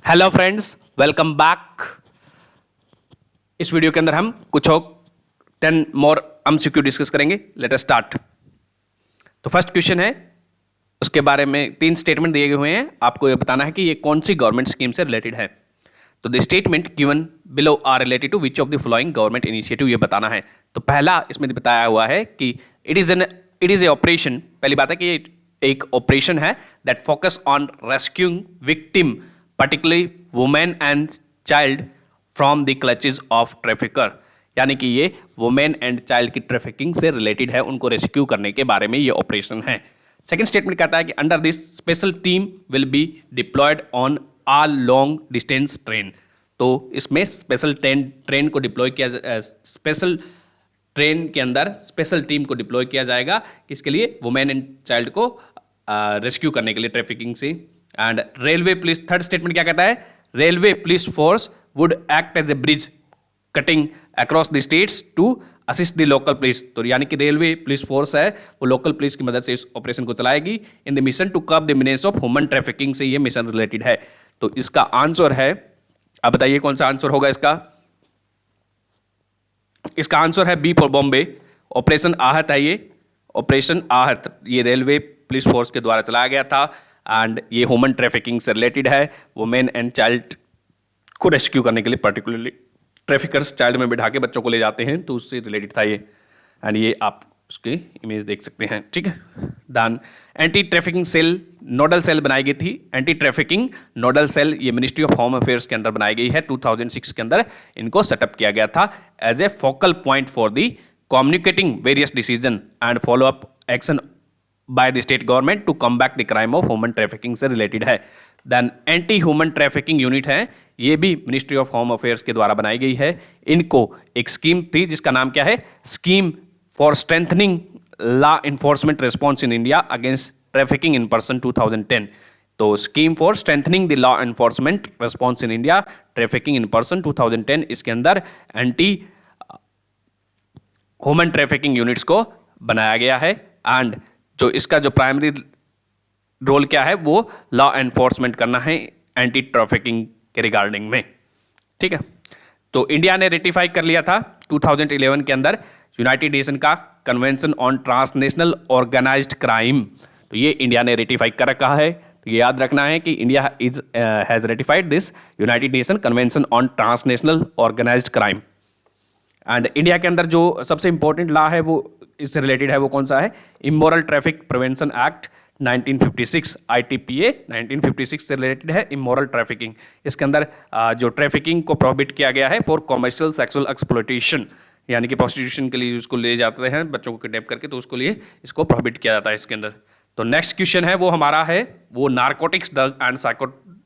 Hello friends, welcome back. इस video के अंदर हम कुछ और 10 मोर एमसीक्यू डिस्कस करेंगे। Let us start. तो फर्स्ट क्वेश्चन है, उसके बारे में 3 स्टेटमेंट दिए गए हुए हैं। आपको ये बताना है कि ये कौन सी गवर्नमेंट स्कीम से रिलेटेड है। तो the statement given below are related to which of the following government initiative, ये बताना है। तो पहला इसमें बताया हुआ है कि इट इज ए ऑपरेशन। पहली बात है कि ये एक ऑपरेशन है that focus on rescuing victim, particularly women and child from the clutches of trafficker। यानी कि ये वुमेन एंड चाइल्ड की ट्रैफिकिंग से रिलेटेड है, उनको रेस्क्यू करने के बारे में ये ऑपरेशन है। सेकंड स्टेटमेंट कहता है कि under this special team will be diploid on all long distance train. तो इसमें स्पेशल ट्रेन को डिप्लॉय किया, स्पेशल ट्रेन के अंदर स्पेशल टीम को डिप्लॉय किया जाएगा, किसके लिए? वुमेन एंड चाइल्ड को रेस्क्यू करने के लिए ट्रैफिकिंग से। And railway police, third statement क्या कहता है? Railway police force would act as a bridge cutting across the states to assist the local police. तो यानी कि रेलवे पुलिस फोर्स है वो लोकल पुलिस की मदद से इस ऑपरेशन को चलाएगी in the mission to curb the menace of human trafficking से ये मिशन रिलेटेड है। तो इसका आंसर है, आप बताइए कौन सा आंसर होगा इसका? इसका आंसर है बी फॉर बॉम्बे। ऑपरेशन आहत है ये, ऑपरेशन आहत ये रेलवे पुलिस फोर्स के द्वारा चलाया गया था एंड ये ह्यूमन ट्रैफिकिंग से रिलेटेड है। वुमेन एंड चाइल्ड को रेस्क्यू करने के लिए, पर्टिकुलरली ट्रैफिकर्स चाइल्ड में बिठा के बच्चों को ले जाते हैं, तो उससे रिलेटेड था ये। एंड ये आप उसकी इमेज देख सकते हैं, ठीक है। Then anti trafficking cell, nodal cell बनाई गई थी। एंटी ट्रैफिकिंग नोडल सेल ये मिनिस्ट्री ऑफ होम अफेयर्स के अंदर बनाई गई है। 2006 के अंदर इनको सेटअप किया गया था as a focal point for the communicating various decision and follow up action by the state government to combat the crime of human trafficking से रिलेटेड है। Then anti human trafficking unit है, ये भी ministry of home affairs के द्वारा बनाई गई है। इनको एक स्कीम थी जिसका नाम क्या है? Scheme for strengthening law enforcement response in India against trafficking in person 2010। तो scheme for strengthening the law enforcement response in India trafficking in person 2010, इसके अंदर एंटी ह्यूमन ट्रैफिकिंग यूनिट्स को बनाया गया है। एंड जो इसका जो प्राइमरी रोल क्या है वो लॉ एनफोर्समेंट करना है एंटी ट्रैफिकिंग के रिगार्डिंग में, ठीक है। तो इंडिया ने रेटिफाई कर लिया था 2011 के अंदर यूनाइटेड नेशन का convention on transnational organised crime. तो ये इंडिया ने रेटिफाई कर रखा है। तो ये याद रखना है कि India has ratified this United Nation convention on transnational organised crime. And India के अंदर जो सबसे इंपॉर्टेंट लॉ है वो इससे रिलेटेड है, वो कौन सा है? Immoral traffic prevention act 1956, ITPA 1956 से रिलेटेड है इमोरल ट्रैफिकिंग। इसके अंदर जो ट्रैफिकिंग को प्रोहिबिट किया गया है फॉर कमर्शियल सेक्सुअल एक्सप्लॉयटेशन, यानी कि प्रोस्टिट्यूशन के लिए उसको ले जाते हैं बच्चों को किडनैप करके, तो उसको लिए इसको प्रोहिबिट किया जाता है इसके अंदर। तो नेक्स्ट क्वेश्चन है वो हमारा है वो narcotics drug and psychotropic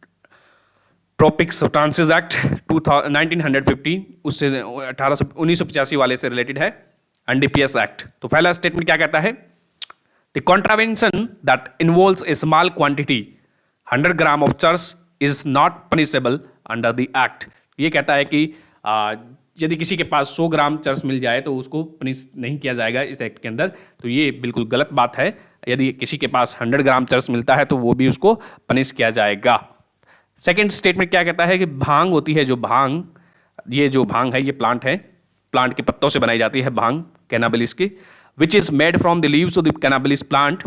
substances act 1950, उससे 1985 वाले से रिलेटेड है NDPS एक्ट। तो पहला स्टेटमेंट क्या कहता है? The contravention that involves A small quantity 100 gram of cheers is not punishable under the act. ये कहता है कि यदि किसी के पास 100 ग्राम चर्स मिल जाए तो उसको पनिश नहीं किया जाएगा इस एक्ट के अंदर। तो ये बिल्कुल गलत बात है। यदि किसी के पास 100 ग्राम चर्स मिलता है तो वो भी उसको पनिश किया जाएगा। सेकेंड स्टेटमेंट क्या कहता है कि भांग होती है, जो भांग, ये जो भांग है ये प्लांट है, प्लांट के पत्तों से बनाई जाती है भांग, कैनाबिलिस की, which is made from the leaves of the cannabis plant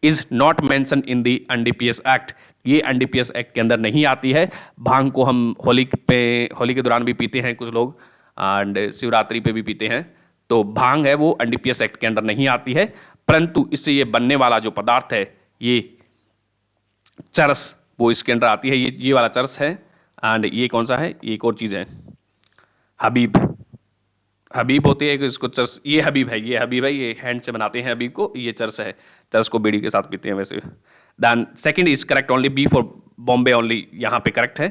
is not mention in the NDPS act. ये NDPS एक्ट के अंदर नहीं आती है। भांग को हम होली के दौरान भी पीते हैं कुछ लोग, एंड शिवरात्रि पे भी पीते हैं। तो भांग है वो NDPS एक्ट के अंदर नहीं आती है, परंतु इससे ये बनने वाला जो पदार्थ है ये चरस, वो इसके अंदर आती है। ये वाला चरस है। एंड ये कौन सा है? एक और चीज़ है, हबीब। हबीब होती है कि इसको चर्स, ये हबीब है, ये हैंड से बनाते हैं हबीब को, ये चर्स है। चर्स को बीड़ी के साथ पीते हैं वैसे। Then second is correct, only B for Bombay only यहाँ पे करेक्ट है।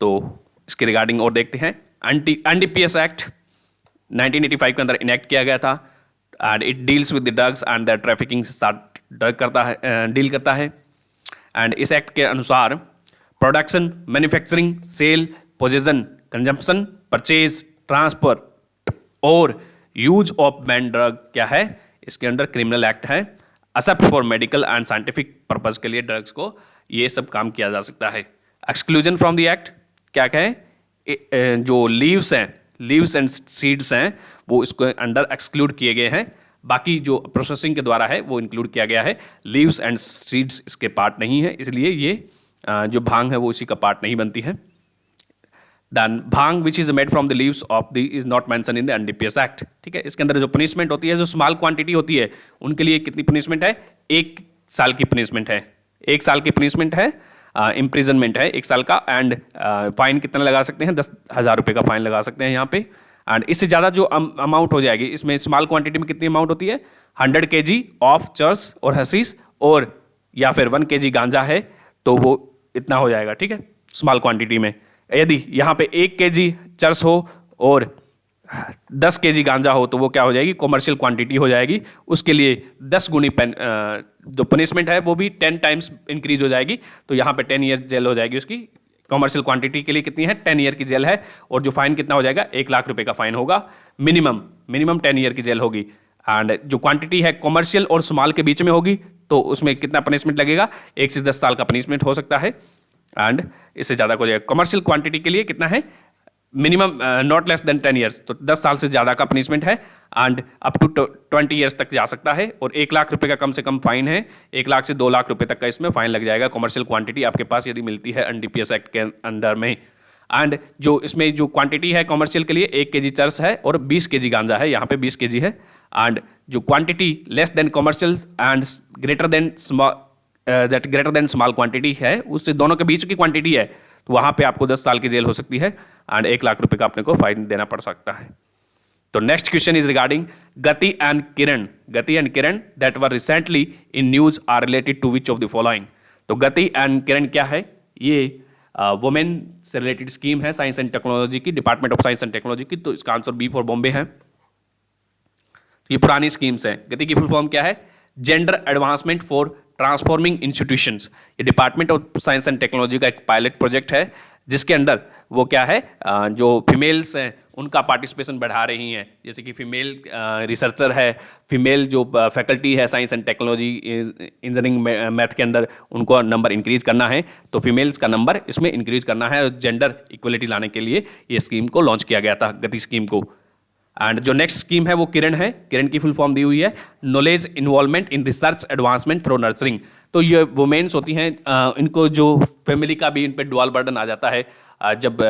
तो इसके रिगार्डिंग और देखते हैं। NDPS एक्ट 1985 के अंदर इनेक्ट किया गया था and it deals with the drugs and the trafficking से साथ ड्रग करता है, डील करता है। एंड इस एक्ट के अनुसार production, manufacturing, sale, possession, consumption, purchase, transfer और यूज ऑफ बैन ड्रग क्या है? इसके अंडर क्रिमिनल एक्ट है। Except for medical and scientific purpose के लिए ड्रग्स को ये सब काम किया जा सकता है। एक्सक्लूजन फ्रॉम द एक्ट क्या कहें, जो लीव्स हैं, लीव्स एंड सीड्स हैं, वो इसको अंडर एक्सक्लूड किए गए हैं। बाकी जो प्रोसेसिंग के द्वारा है वो इंक्लूड किया गया है। लीव्स एंड सीड्स इसके पार्ट नहीं है, इसलिए ये जो भांग है वो इसी का पार्ट नहीं बनती है। Then bhang which is made from the leaves of the is not mention in the NDPS act. ठीक है, इसके अंदर जो पनिशमेंट होती है, जो स्मॉल क्वांटिटी होती है, उनके लिए कितनी पनिशमेंट है, 1 साल की पनिशमेंट है, 1 साल की पनिशमेंट है, इम्प्रिजनमेंट है 1 साल का, एंड फाइन कितना लगा सकते हैं, 10,000 रुपये का फाइन लगा सकते हैं यहाँ पे। एंड इससे ज़्यादा जो अमाउंट हो जाएगी, इसमें स्मॉल क्वांटिटी में कितनी अमाउंट होती है, 100 kg ऑफ चर्स और हसीस, और या फिर 1 kg गांजा है तो वो इतना हो जाएगा। ठीक है, स्मॉल क्वांटिटी में। यदि यहाँ पे 1 kg चर्स हो और 10 kg गांजा हो तो वो क्या हो जाएगी, कॉमर्शियल क्वांटिटी हो जाएगी। उसके लिए 10 गुनी जो पनिशमेंट है वो भी 10 टाइम्स इंक्रीज हो जाएगी। तो यहाँ पे 10 ईयर जेल हो जाएगी उसकी। कॉमर्शियल क्वांटिटी के लिए कितनी है, 10 ईयर की जेल है। और जो फाइन कितना हो जाएगा, 1 लाख रुपए का फाइन होगा, मिनिमम 10 ईयर की जेल होगी। एंड जो क्वांटिटी है कॉमर्शियल और स्मॉल के बीच में होगी तो उसमें कितना पनिशमेंट लगेगा, 1 से 10 साल का पनिशमेंट हो सकता है। एंड इससे ज़्यादा हो जाएगा। कॉमर्शियल क्वांटिटी के लिए कितना है, minimum not less than 10 years, तो 10 साल से ज़्यादा का पनिशमेंट है। एंड अप टू 20 ईयर्स तक जा सकता है। और 1 लाख रुपए का कम से कम फाइन है, 1 लाख से 2 लाख रुपए तक का इसमें फाइन लग जाएगा, कॉमर्शियल क्वांटिटी आपके पास यदि मिलती है एनडीपीएस एक्ट के अंडर में। एंड जो इसमें जो क्वांटिटी है कॉमर्शियल के लिए 1 kg चर्स है और 20 kg गांजा है, यहाँ पे 20 kg है। एंड जो quantity less than commercial and greater than small quantity है, उससे दोनों के बीच की क्वांटिटी है, तो वहाँ पे आपको 10 साल की जेल हो सकती है एंड 1 लाख रुपए का अपने को फाइन देना पड़ सकता है। तो next question is regarding Gati and Kiran. Gati and Kiran that were recently in news are related to which of the following. तो गति एंड किरण क्या है, ये वुमेन से रिलेटेड स्कीम है साइंस एंड टेक्नोलॉजी की, department of science and technology की। तो इसका आंसर बी फॉर बॉम्बे है। ये पुरानी स्कीम्स है। गति की फुल फॉर्म क्या है, gender advancement for transforming institutions. ये department of science and technology का एक पायलट प्रोजेक्ट है, जिसके अंदर वो क्या है, जो फीमेल्स हैं उनका पार्टिसिपेशन बढ़ा रही हैं। जैसे कि फीमेल रिसर्चर है, फीमेल जो फैकल्टी है science and technology engineering math के अंदर, उनको नंबर इंक्रीज करना है। तो फीमेल्स का नंबर इसमें इंक्रीज करना है, और जेंडर इक्वलिटी लाने के लिए ये स्कीम को लॉन्च किया गया था, गति स्कीम को। एंड जो नेक्स्ट स्कीम है वो किरण है। किरण की फुल फॉर्म दी हुई है knowledge involvement in research advancement through nurturing. तो ये वुमेन्स होती हैं, इनको जो फैमिली का भी इन पे डुअल बर्डन आ जाता है। जब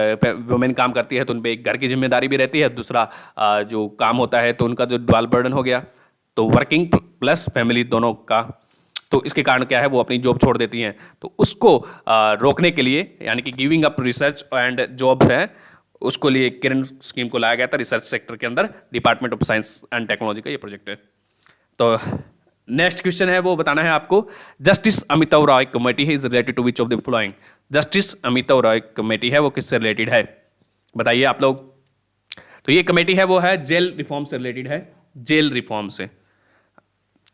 वुमेन काम करती है तो उन पे एक घर की जिम्मेदारी भी रहती है, दूसरा जो काम होता है तो उनका जो डुअल बर्डन हो गया, तो वर्किंग प्लस फैमिली दोनों का। तो इसके कारण क्या है, वो अपनी जॉब छोड़ देती हैं। तो उसको रोकने के लिए, यानी कि giving up research and jobs है, उसको लिए किरण स्कीम को लाया गया था रिसर्च सेक्टर के अंदर। Department of science and technology का ये प्रोजेक्ट है। तो नेक्स्ट क्वेश्चन है वो बताना है आपको, justice Amitabh Roy committee is related to which of the following. Justice Amitabh Roy committee है वो किससे रिलेटेड है, बताइए आप लोग। तो ये कमेटी है वो है जेल रिफॉर्म से रिलेटेड है, जेल रिफॉर्म से।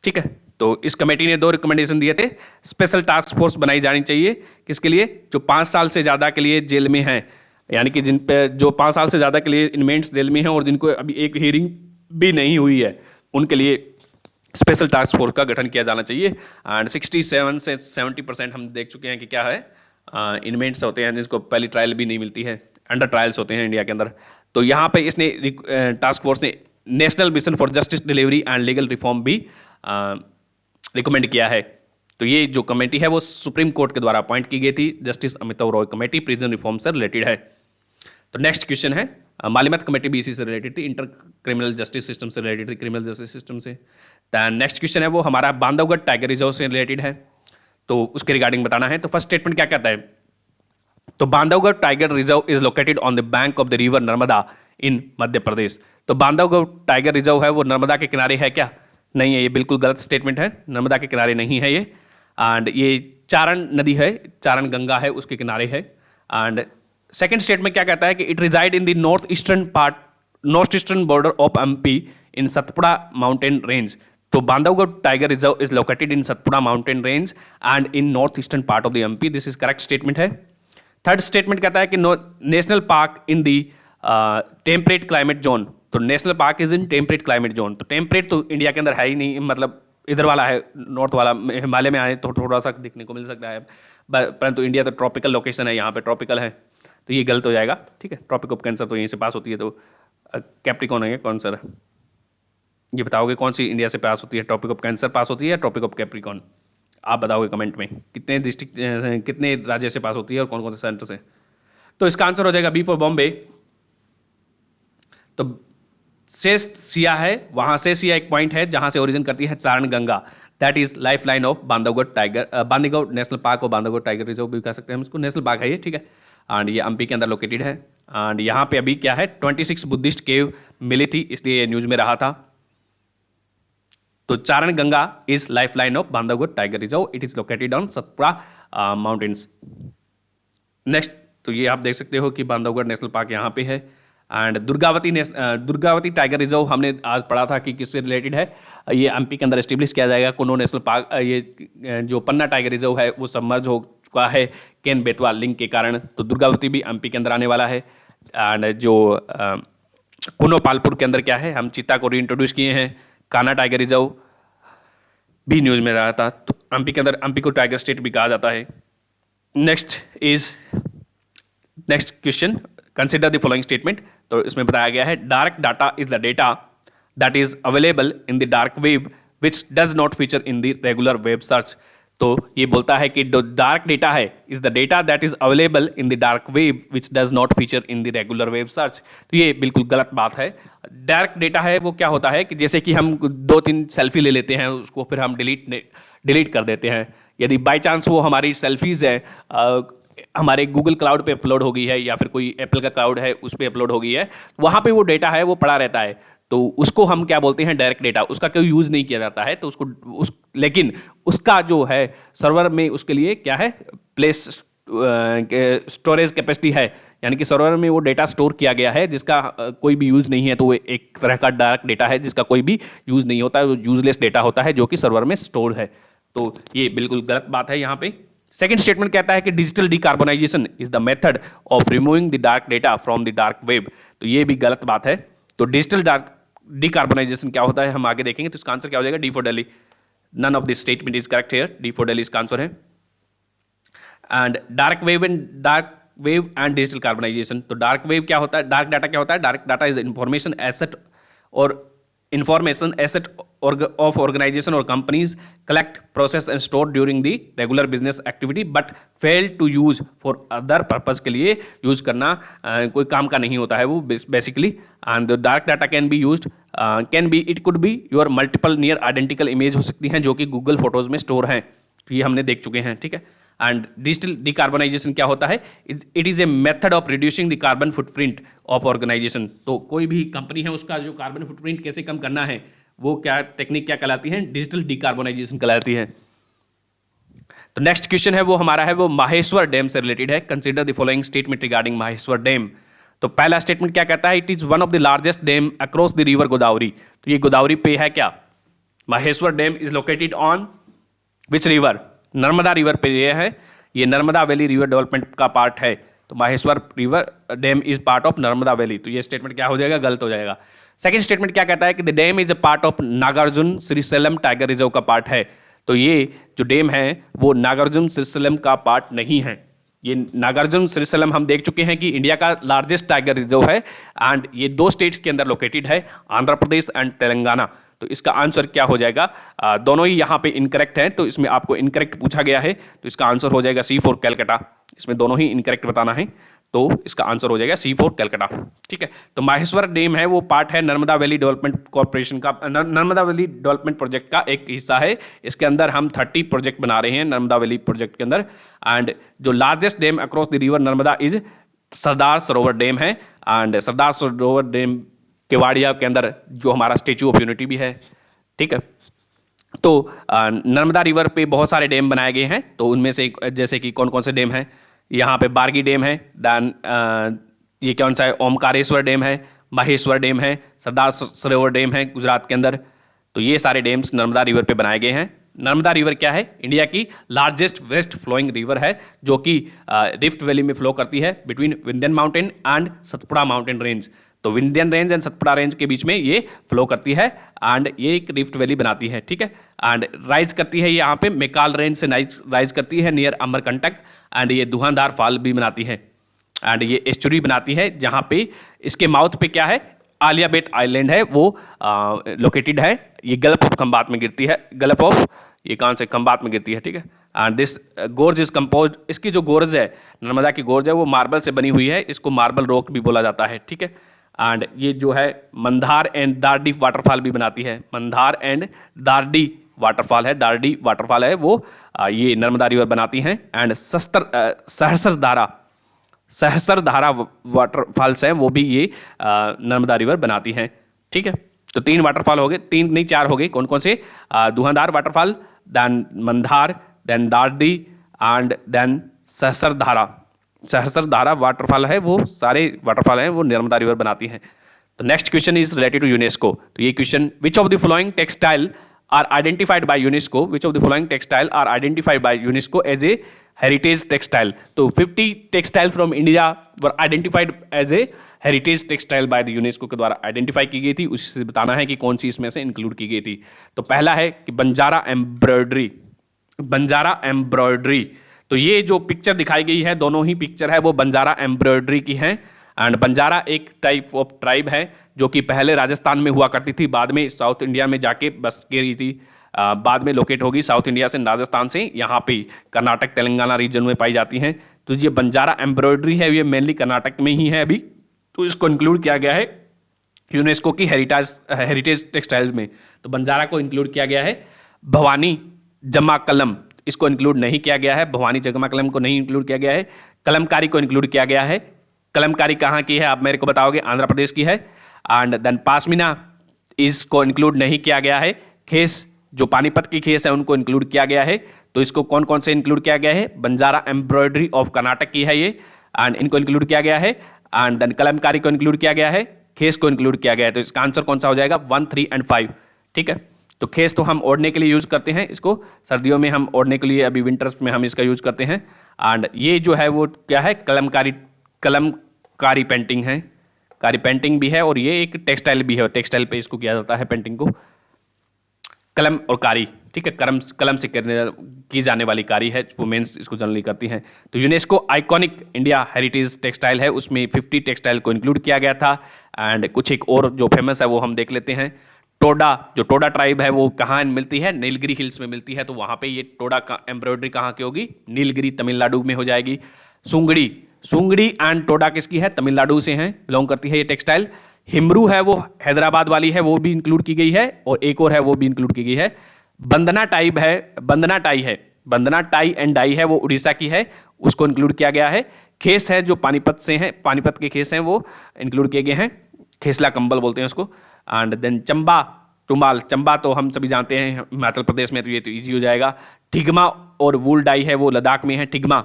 ठीक है, तो इस कमेटी ने 2 रिकमेंडेशन दिए थे। स्पेशल टास्क फोर्स बनाई जानी चाहिए, किसके लिए, जो 5 साल से ज़्यादा के लिए जेल में हैं, यानी कि जिन पे जो 5 साल से ज़्यादा के लिए इनमेट्स जेल में हैं और जिनको अभी एक हियरिंग भी नहीं हुई है, उनके लिए स्पेशल टास्क फोर्स का गठन किया जाना चाहिए। एंड 67 से 70% हम देख चुके हैं कि क्या है, इनमेट्स होते हैं जिसको पहली ट्रायल भी नहीं मिलती है, अंडर ट्रायल्स होते हैं इंडिया के अंदर। तो यहाँ पे इसने टास्क फोर्स ने national mission for justice delivery and legal reform भी रिकमेंड किया है। तो ये जो कमेटी है वो सुप्रीम कोर्ट के द्वारा अपॉइंट की गई थी, justice Amitabh Roy committee, prison reform से रिलेटेड है। तो नेक्स्ट क्वेश्चन है, मालिमत कमेटी भी इसी से रिलेटेड थी, इंटर क्रिमिनल जस्टिस सिस्टम से रिलेटेड थी, क्रिमिनल जस्टिस सिस्टम से। नेक्स्ट क्वेश्चन है वो हमारा बांधवगढ़ टाइगर रिजर्व से रिलेटेड है, तो उसके रिगार्डिंग बताना है। तो फर्स्ट स्टेटमेंट क्या कहता है, तो Bandhavgarh tiger reserve is located on the bank of the river Narmada in Madhya Pradesh. तो बांधवगढ़ टाइगर रिजर्व है वो नर्मदा के किनारे है क्या, नहीं है, ये बिल्कुल गलत स्टेटमेंट है, नर्मदा के किनारे नहीं है ये। एंड ये चारण नदी है, चारण गंगा है, उसके किनारे है। एंड सेकंड स्टेटमेंट क्या कहता है कि it resides in the north eastern border of MP in Satpura mountain range. तो Bandhavgarh tiger reserve is located in Satpura mountain range and in north eastern part of the MP. This is correct statement है। Third statement कहता है कि national park in the temperate climate zone. तो national park is in temperate climate zone. तो temperate तो India के अंदर है ही नहीं, मतलब इधर वाला है, नॉर्थ वाला, हिमालय में आए तो थोड़ा सा देखने को मिल सकता है, परंतु इंडिया तो ट्रॉपिकल लोकेशन है, यहाँ पे ट्रॉपिकल है, तो ये गलत हो जाएगा। ठीक है, ट्रॉपिक ऑफ कैंसर तो यहीं से पास होती है, तो कैप्रिकॉन है कौन सा, ये बताओगे कौन सी इंडिया से पास होती है, ट्रॉपिक ऑफ कैंसर पास होती है या ट्रॉपिक ऑफ कैप्रिकॉन? आप बताओगे कमेंट में कितने डिस्ट्रिक्ट, कितने राज्य से पास होती है और कौन कौन से सेंटर से। तो इसका आंसर हो जाएगा बी फॉर बॉम्बे। तो शेष सिया है, वहां से सिया एक पॉइंट है जहां से ओरिजिन करती है Charan Ganga, that is life line of Bandhavgarh tiger, Bandhavgarh national park और बांधवगढ़ टाइगर रिजर्व भी कह सकते हैं हम इसको, नेशनल पार्क है ये। ठीक है, एंड ये एमपी के अंदर लोकेटेड है। एंड यहाँ पे अभी क्या है, 26 बुद्धिस्ट केव मिली थी, इसलिए न्यूज में रहा था। तो Charan Ganga is life line of Bandhavgarh tiger reserve, it is located on Satpura mountains. Next, तो ये आप देख सकते हो कि बांधवगढ़ नेशनल पार्क यहाँ पे है। एंड दुर्गावती टाइगर रिजर्व हमने आज पढ़ा था कि किससे रिलेटेड है, ये एमपी के अंदर एस्टेब्लिश किया जाएगा। कुनो नेशनल पार्क, ये जो पन्ना टाइगर रिजर्व है वो सबमर्ज हो चुका है केन बेतवा लिंक के कारण, तो दुर्गावती भी एमपी के अंदर आने वाला है। एंड जो कुनो पालपुर के अंदर क्या है, हम चीता को रीइंट्रोड्यूस किए हैं। कान्हा टाइगर रिजर्व भी न्यूज में रहा था, तो एमपी के अंदर, एमपी को टाइगर स्टेट भी कहा जाता है। Next question, consider the following statement. तो इसमें बताया गया है dark data is the data that is available in the dark web which does not feature in the regular web search. तो ये बोलता है कि जो डार्क डेटा है is the data that is available in the dark web which does not feature in the regular web search. तो ये बिल्कुल गलत बात है। डार्क डेटा है वो क्या होता है कि जैसे कि हम 2-3 सेल्फी ले लेते हैं, उसको फिर हम डिलीट कर देते हैं। यदि बाई चांस वो हमारी सेल्फीज है हमारे गूगल क्लाउड पे अपलोड हो गई है या फिर कोई एप्पल का क्लाउड है उस पर अपलोड हो गई है, वहाँ पे वो डेटा है वो पड़ा रहता है, तो उसको हम क्या बोलते हैं, डायरेक्ट डेटा। उसका कोई यूज़ नहीं किया जाता है, तो लेकिन उसका जो है सर्वर में उसके लिए क्या है, प्लेस स्टोरेज कैपेसिटी है, यानी कि सर्वर में वो डेटा स्टोर किया गया है जिसका कोई भी यूज़ नहीं है, तो वो एक तरह का डार्क डेटा है जिसका कोई भी यूज़ नहीं होता है, वो यूजलेस डेटा होता है जो कि सर्वर में स्टोर है। तो ये बिल्कुल गलत बात है यहाँ पे। सेकेंड स्टेटमेंट कहता है कि digital decarbonisation is the method of removing the dark data from the dark web. तो ये भी गलत बात है। तो डिजिटल डिकार्बोनाइजेशन क्या होता है हम आगे देखेंगे। तो इसका आंसर क्या हो जाएगा, D for Delhi. None of this statement is correct here, D for Delhi इसका आंसर है। And dark wave and digital carbonisation. तो डार्क वेव क्या होता है, डार्क डाटा क्या होता है, dark data is information asset और information asset of organization or companies collect, process and store during the regular business activity but fail to use for other purpose के लिए use करना कोई काम का नहीं होता है वो basically. And dark data can be used, it could be your multiple near identical image हो सकती हैं जो कि गूगल फोटोज में स्टोर हैं, तो ये हमने देख चुके हैं। ठीक है। एंड डिजिटल डिकार्बोनाइजेशन क्या होता है, it is a method of reducing the carbon footprint of organisation. तो कोई भी कंपनी है उसका जो कार्बन फुटप्रिंट कैसे कम करना है वो क्या टेक्निक क्या कहलाती है, डिजिटल डिकार्बोनाइजेशन कहलाती है। तो नेक्स्ट क्वेश्चन है वो हमारा है वो माहेश्वर डैम से रिलेटेड है। Consider the following statement regarding Maheshwar dam. तो पहला स्टेटमेंट क्या कहता है, it is one of the largest dam across the river Godavari. तो ये गोदावरी पे है क्या, Maheshwar dam is located on which river, Narmada river पे ये है, ये नर्मदा वैली रिवर डेवलपमेंट का पार्ट है। तो Maheshwar river dam is part of Narmada valley. तो ये स्टेटमेंट क्या हो जाएगा, गलत हो जाएगा। सेकंड स्टेटमेंट क्या कहता है कि the dam is a part of Nagarjuna Srisailam tiger reserve का पार्ट है। तो ये जो डैम है वो नागार्जुन श्रीशैलम का पार्ट नहीं है। ये नागार्जुन श्रीशैलम हम देख चुके हैं कि इंडिया का लार्जेस्ट टाइगर रिजर्व है एंड ये 2 स्टेट्स के अंदर लोकेटेड है, आंध्र प्रदेश एंड तेलंगाना। तो इसका आंसर क्या हो जाएगा, दोनों ही यहाँ पे इनकरेक्ट हैं, तो इसमें आपको इनकरेक्ट पूछा गया है, तो इसका आंसर हो जाएगा सी फॉर कैलकाटा। इसमें दोनों ही इनकरेक्ट बताना है, तो इसका आंसर हो जाएगा सी फॉर कैलकाटा। ठीक है। तो माहेश्वर डैम है वो पार्ट है नर्मदा वैली डेवलपमेंट कॉर्पोरेशन का, नर्मदा वैली डेवलपमेंट प्रोजेक्ट का एक हिस्सा है। इसके अंदर हम 30 प्रोजेक्ट बना रहे हैं नर्मदा वैली प्रोजेक्ट के अंदर। एंड जो largest dam across the river Narmada is Sardar Sarovar dam है। And Sardar Sarovar dam Kevadia के अंदर जो हमारा स्टेच्यू ऑफ यूनिटी भी है। ठीक है। तो नर्मदा रिवर पे बहुत सारे डैम बनाए गए हैं, तो उनमें से जैसे कि कौन कौन से डैम हैं, यहाँ पे बारगी डैम है, दैन ये कौन सा है, ओमकारेश्वर डैम है, माहेश्वर डैम है, सरदार सरोवर डैम है गुजरात के अंदर। तो ये सारे डैम्स नर्मदा रिवर पे बनाए गए हैं। नर्मदा रिवर क्या है, इंडिया की लार्जेस्ट वेस्ट फ्लोइंग रिवर है जो कि रिफ्ट वैली में फ्लो करती है between Vindhyan mountain and Satpura mountain range. तो तो Vindhyan range and Satpura range के बीच में ये फ्लो करती है एंड ये एक रिफ्ट वैली बनाती है, ठीक है। एंड राइज करती है यहाँ पे मेकाल रेंज से राइज करती है नियर अमरकंटक, एंड ये धुआंधार फॉल भी बनाती है, एंड ये एस्चुरी बनाती है जहाँ पे इसके माउथ पे क्या है, आलिया बेट आइलैंड है वो लोकेटेड है। ये गल्फ ऑफ खंबात में गिरती है, गल्फ ऑफ ये कहाँ से, खंबात में गिरती है, ठीक है। एंड दिस गोर्ज इज कंपोज, इसकी जो गोर्ज है, नर्मदा की गोर्ज है वो मार्बल से बनी हुई है, इसको मार्बल रॉक भी बोला जाता है, ठीक है। एंड ये जो है मंदार एंड दारडी वाटरफॉल भी बनाती है, मंदार एंड दारडी वाटरफॉल है, दारडी वाटरफॉल है वो ये नर्मदा रिवर बनाती हैं। एंड सहस्र धारा वाटरफॉल्स हैं वो भी ये नर्मदा रिवर बनाती हैं, ठीक है। तो 3 वाटरफॉल हो गए, 3 नहीं 4 हो गए, कौन कौन से, Dhuandhar waterfall, then Mandar, then Dardi and then Sahasra Dhara waterfall है, वो सारे वाटरफॉल हैं वो नर्मदा रिवर बनाती हैं। तो next question is related to UNESCO. तो ये question, which of the following textile are identified by UNESCO, which of the following textile are identified by UNESCO as a heritage textile. तो 50 textile from India were identified as a heritage textile by the UNESCO के द्वारा identify की गई थी, उससे बताना है कि कौन सी इसमें से इंक्लूड की गई थी। तो पहला है कि बंजारा एम्ब्रॉयडरी, बंजारा एम्ब्रॉयडरी। तो ये जो पिक्चर दिखाई गई है, दोनों ही पिक्चर है वो बंजारा एम्ब्रॉयडरी की हैं। एंड बंजारा एक टाइप ऑफ ट्राइब है जो कि पहले राजस्थान में हुआ करती थी, बाद में साउथ इंडिया में जाके बस के रही थी, बाद में लोकेट होगी साउथ इंडिया से, राजस्थान से यहाँ पे कर्नाटक तेलंगाना रीजन में पाई जाती हैं। तो ये बंजारा एम्ब्रॉयडरी है, ये मेनली कर्नाटक में ही है अभी, तो इसको इंक्लूड किया गया है यूनेस्को की हेरिटेज टेक्सटाइल्स में। तो बंजारा को इंक्लूड किया गया है। भवानी जमा कलम, इसको इंक्लूड नहीं किया गया है, भवानी जमा कलम को नहीं इंक्लूड किया गया है। कलमकारी को इंक्लूड किया गया है। कलमकारी कहाँ की है आप मेरे को बताओगे, आंध्र प्रदेश की है। एंड देन पासमीना इसको इंक्लूड नहीं किया गया है। खेस, जो पानीपत की खेस है उनको इंक्लूड किया गया है। तो इसको कौन कौन से इंक्लूड किया गया है, बंजारा एम्ब्रॉयडरी ऑफ कर्नाटक की है ये, एंड इनको इंक्लूड किया गया है। एंड देन कलमकारी को इंक्लूड किया गया है, खेस को इंक्लूड किया गया है। तो इसका आंसर कौन सा हो जाएगा, 1, 3 एंड 5, ठीक है। तो खेस तो हम ओढ़ने के लिए यूज करते हैं, इसको सर्दियों में हम ओढ़ने के लिए, अभी विंटर्स में हम इसका यूज करते हैं। एंड ये जो है वो क्या है, कलमकारी पेंटिंग है, कारी पेंटिंग भी है, और ये एक टेक्सटाइल भी है, टेक्सटाइल पे इसको किया जाता है पेंटिंग को, कलम और कारी, ठीक है। कलम से की जाने वाली कारी है, वुमेन्स इसको जनरली करती हैं। तो UNESCO iconic India heritage textile है, उसमें 50 टेक्सटाइल को इंक्लूड किया गया था। एंड कुछ एक और जो फेमस है वो हम देख लेते हैं। टोडा, जो टोडा ट्राइब है वो कहाँ मिलती है, नीलगिरी हिल्स में मिलती है, तो वहाँ पे ये टोडा का एम्ब्रॉयडरी कहाँ की होगी, नीलगिरी तमिलनाडु में हो जाएगी। सुंगड़ी एंड टोडा किसकी है, तमिलनाडु से हैं, बिलोंग करती है ये टेक्सटाइल। हिमरू है वो हैदराबाद वाली है, वो भी इंक्लूड की गई है, और एक और है वो भी इंक्लूड की गई है। बंदना टाई एंड डाई है, वो उड़ीसा की है, उसको इंक्लूड किया गया है। खेस है जो पानीपत से हैं, पानीपत के खेस हैं वो इंक्लूड किए गए हैं, खेसला कंबल बोलते हैं उसको। एंड देन चंबा टुमाल, चंबा तो हम सभी जानते हैं हिमाचल प्रदेश में, तो ये तो ईजी हो जाएगा। ठिगमा और वूल डाई है वो लद्दाख में है, ठिगमा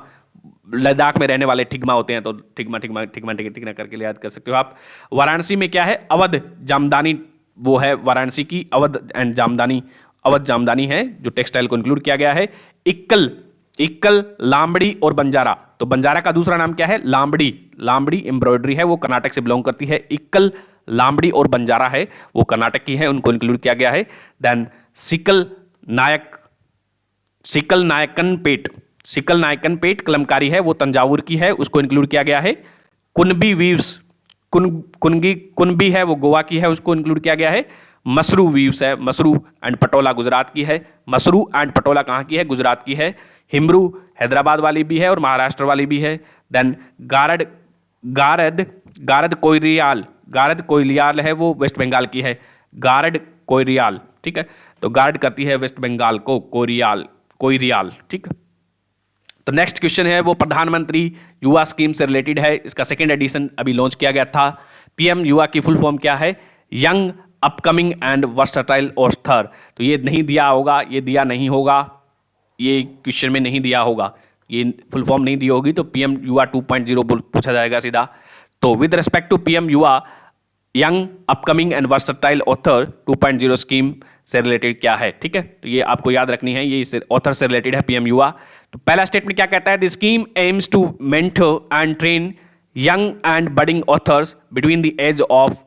लद्दाख में रहने वाले ठिगमा होते हैं, तो ठिगमा करके याद कर सकते हो आप। वाराणसी में क्या है, अवध जामदानी वो है, वाराणसी की अवध एंड जामदानी, अवध जामदानी है जो टेक्सटाइल को इंक्लूड किया गया है। इक्कल, लामड़ी और बंजारा, तो बंजारा का दूसरा नाम क्या है, लामड़ी एम्ब्रॉयडरी है, वो कर्नाटक से बिलोंग करती है। इक्कल, लामड़ी और बंजारा है वो कर्नाटक की है, उनको इंक्लूड किया गया है। देन सिकल नायकन पेट कलमकारी है, वो तंजावुर की है, उसको इंक्लूड किया गया है। कुनबी वीव्स, कुनबी है वो गोवा की है, उसको इंक्लूड किया गया है। मसरू वीव्स है, मसरू एंड पटोला गुजरात की है, मसरू एंड पटोला कहाँ की है, गुजरात की है। हिमरू हैदराबाद वाली भी है और महाराष्ट्र वाली भी है। देन गारद कोयलियाल है, वो वेस्ट बंगाल की है, गारड कोयरियाल, ठीक है। तो गार्ड करती है वेस्ट बंगाल को, कोयरियाल, ठीक है। तो नेक्स्ट क्वेश्चन है वो प्रधानमंत्री युवा स्कीम से रिलेटेड है, इसका सेकेंड एडिशन अभी लॉन्च किया गया था। पीएम युवा की फुल फॉर्म क्या है, young upcoming and versatile author. तो ये नहीं दिया होगा, ये दिया नहीं होगा, ये क्वेश्चन में नहीं दिया होगा, ये फुल फॉर्म नहीं दी होगी, तो पीएम युवा 2.0 पूछा जाएगा सीधा। तो विद रिस्पेक्ट टू पीएम युवा young upcoming and versatile author 2.0 scheme से रिलेटेड क्या है, ठीक है। तो ये आपको याद रखनी है, ये ऑथर से रिलेटेड है पीएम युवा। तो पहला स्टेटमेंट क्या कहता है, the scheme aims to mentor and train young and budding authors between the age of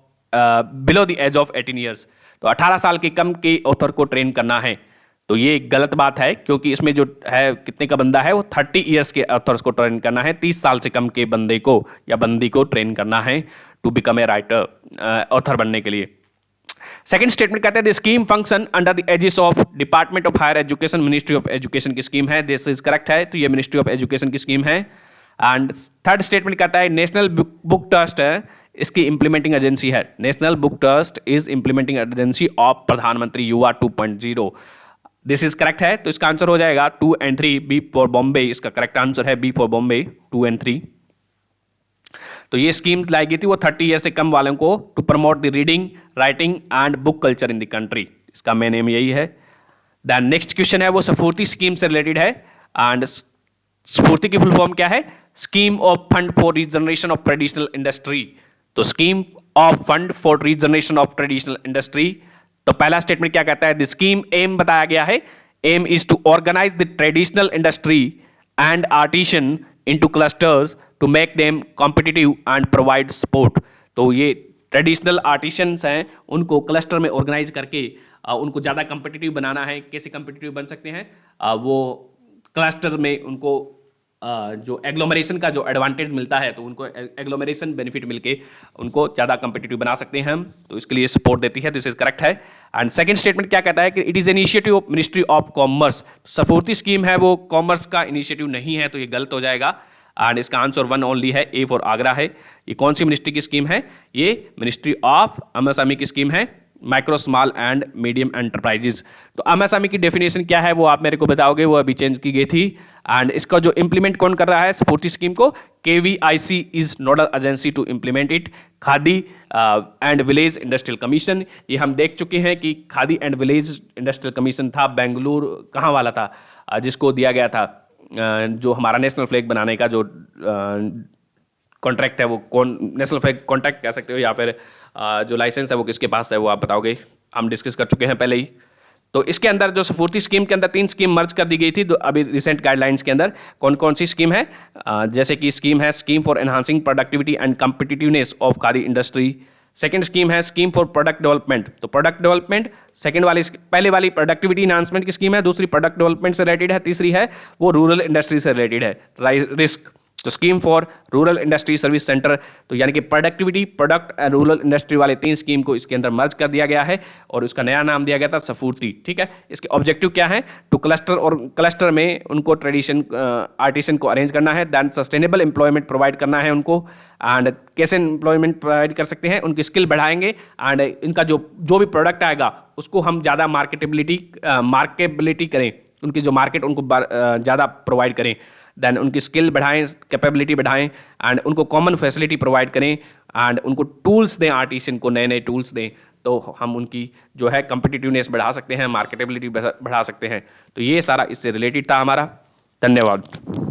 below the age of 18 years। तो 18 साल के कम के ऑथर को ट्रेन करना है। तो ये गलत बात है, क्योंकि इसमें जो है कितने का बंदा है, वो 30 ईयर्स के ऑथर्स को ट्रेन करना है, 30 साल से कम के बंदे को या बंदी को ट्रेन करना है to become a writer, author बनने के लिए। सेकंड स्टेटमेंट कहते हैं the scheme function under the aegis of department of higher education, ministry of education की स्कीम है। दिस इज करेक्ट है, तो ये मिनिस्ट्री ऑफ एजुकेशन की स्कीम है। एंड थर्ड स्टेटमेंट कहता है नेशनल बुक ट्रस्ट है, इसकी इंप्लीमेंटिंग एजेंसी है। National book trust is implementing agency of Pradhanmantri Yuva 2.0। This is correct है, तो इसका आंसर हो जाएगा 2 and 3, बी फॉर बॉम्बे। इसका करेक्ट आंसर है बी फॉर बॉम्बे, 2 and 3। तो ये स्कीम लाई गई थी वो 30 ईयर से कम वालों को to promote the reading, writing and book culture in the country. इसका मेन एम यही है। देन नेक्स्ट क्वेश्चन है वो स्फूर्ति स्कीम से रिलेटेड है। एंड स्फूर्ति की फुल फॉर्म क्या है? Scheme of fund for regeneration of traditional industry. तो scheme of fund for regeneration of traditional industry. तो पहला स्टेटमेंट क्या कहता है? द स्कीम एम बताया गया है, aim is to organise the traditional industry and artisan into clusters to make them competitive and provide support. तो ये ट्रेडिशनल आर्टिशंस हैं, उनको क्लस्टर में ऑर्गेनाइज करके उनको ज़्यादा कॉम्पिटिटिव बनाना है। कैसे कॉम्पिटिटिव बन सकते हैं? वो क्लस्टर में उनको जो एग्लोमरेशन का जो एडवांटेज मिलता है, तो उनको एग्लोमरेशन बेनिफिट मिलके उनको ज़्यादा कॉम्पिटिटिव बना सकते हैं हम। तो इसके लिए सपोर्ट देती है। दिस इज करेक्ट है। एंड सेकंड स्टेटमेंट क्या कहता है कि it is initiative of ministry of commerce. स्फूर्ति स्कीम है वो कॉमर्स का इनिशिएटिव नहीं है, तो ये गलत हो जाएगा। एंड इसका आंसर 1 ओनली है, ए फॉर आगरा है। ये कौन सी मिनिस्ट्री की स्कीम है? ये मिनिस्ट्री ऑफ एमएसएमई की स्कीम है, micro small and medium enterprises. तो एमएसएमई की डेफिनेशन क्या है वो आप मेरे को बताओगे, वो अभी चेंज की गई थी। एंड इसका जो इंप्लीमेंट कौन कर रहा है स्फूर्ति स्कीम को? KVIC is nodal agency to implement it. Khadi and village industrial commission, ये हम देख चुके हैं कि Khadi and village industrial commission था बेंगलुरु, कहाँ वाला था, जिसको दिया गया था जो हमारा नेशनल फ्लैग बनाने का जो कॉन्ट्रैक्ट है, वो कौन नेशनल फ्लैग कॉन्ट्रैक्ट कह सकते हो, या फिर जो लाइसेंस है वो किसके पास है, वो आप बताओगे। हम डिस्कस कर चुके हैं पहले ही। तो इसके अंदर जो स्फूर्ति स्कीम के अंदर 3 स्कीम मर्ज कर दी गई थी। तो अभी रिसेंट गाइडलाइंस के अंदर कौन कौन सी स्कीम है? जैसे कि स्कीम है scheme for enhancing productivity and competitiveness of khadi industry. Second scheme है स्कीम फॉर प्रोडक्ट डेवलपमेंट। तो प्रोडक्ट डेवलपमेंट सेकंड वाली, पहले वाली प्रोडक्टिविटी एनहांसमेंट की स्कीम है, दूसरी प्रोडक्ट डेवलपमेंट से रिलेटेड है, तीसरी है वो रूरल इंडस्ट्री से रिलेटेड है, रिस्क। तो scheme for rural industry service centre. तो यानी कि productivity, product and rural industry वाले 3 स्कीम को इसके अंदर मर्ज कर दिया गया है और उसका नया नाम दिया गया था स्फूर्ति। ठीक है, इसके ऑब्जेक्टिव क्या है? टू क्लस्टर, और क्लस्टर में उनको ट्रेडिशन आर्टिसन को अरेंज करना है। दैन सस्टेनेबल एम्प्लॉयमेंट प्रोवाइड करना है उनको। एंड कैसे एम्प्लॉयमेंट प्रोवाइड कर सकते हैं? उनकी स्किल बढ़ाएंगे एंड इनका जो भी प्रोडक्ट आएगा उसको हम ज़्यादा मार्केबिलिटी करें, उनकी जो मार्केट उनको ज़्यादा प्रोवाइड करें। देन उनकी स्किल बढ़ाएं, कैपेबिलिटी बढ़ाएं एंड उनको कॉमन फैसिलिटी प्रोवाइड करें एंड उनको टूल्स दें, आर्टिसन को नए नए टूल्स दें। तो हम उनकी जो है कम्पिटिटिवनेस बढ़ा सकते हैं, मार्केटेबिलिटी बढ़ा सकते हैं। तो ये सारा इससे रिलेटेड था हमारा। धन्यवाद।